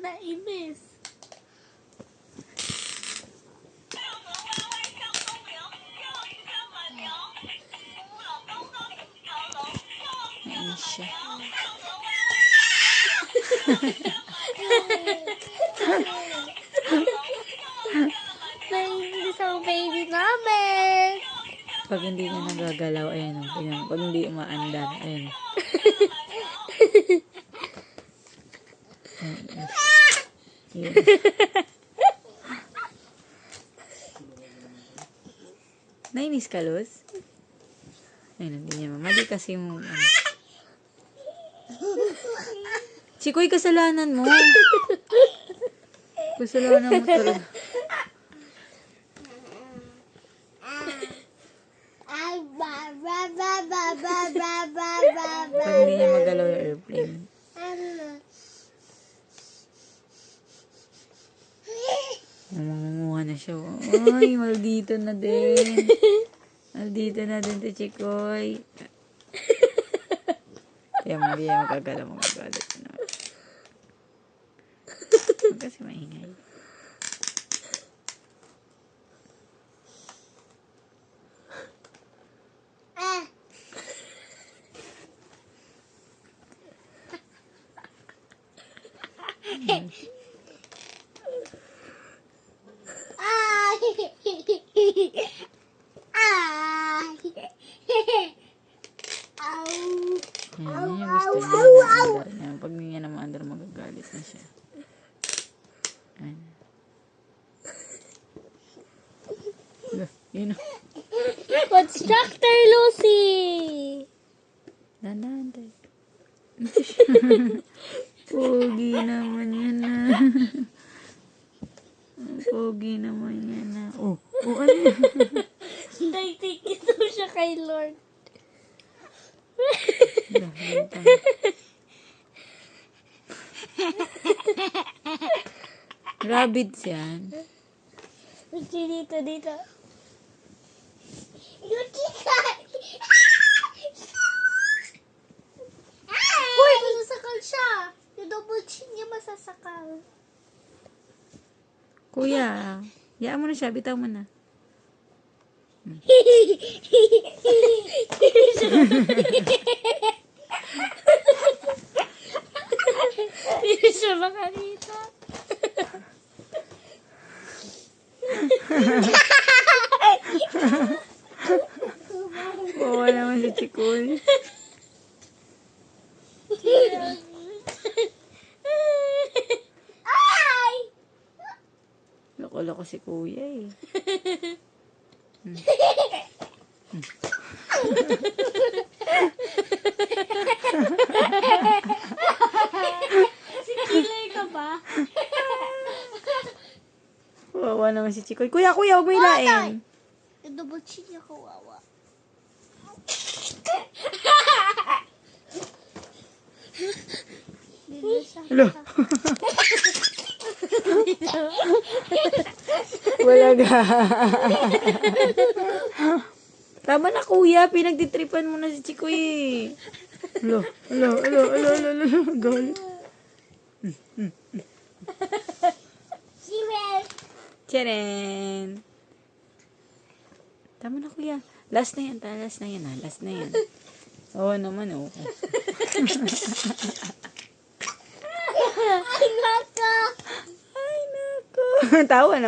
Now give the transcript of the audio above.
nainis. Nainis siya. Nainis ang baby namin. Pag hindi na nagagalaw, ayun o. Tingnan mo. Pag hindi umaandar, ayun o. Yes. Nainis ka, Luz? Ayun, hindi niya mali kasi yung ano. Chikoy, kasalanan mo. Kasalanan mo talaga. Pag hindi niya magalaw yung airplane. Mamangunguha na siya. Ay, maldito na din. Maldito na din to Chikoy. Kaya hindi yan magagalaw, magagalit na. Huwag kasi maingay. Yan yung gusto niya na andar niya. Pag hindi niya naman andar, magagalit na siya. Ayan. Yun o. What's Dr. Lucy? Dandan tayo. Pogi naman yan na. Pogi naman yan na. Oh, ano yan? Nagtikit daw siya kay Lord. Rabbits yan. Dito. Uy, masasakal siya. Yung double chin niya masasakal. Kuya, yaan mo na siya. Bitaw mo na. Hindi siya makalita. Bawa naman si Chikoy. Ay! Loko-loko si kuya eh. Kilay ka ba? Bawa naman si Chikoy. Kuya, huwag mo hilain. Yung double chin niya kawawa. Hello. Wala ga. Tama na kuya, pinagtitripan mo na si Chikoy eh. Hello. Galit. Tcharan. Tama na kuya. Last na yan Oo naman, oo. Ay, nako! Tawa na.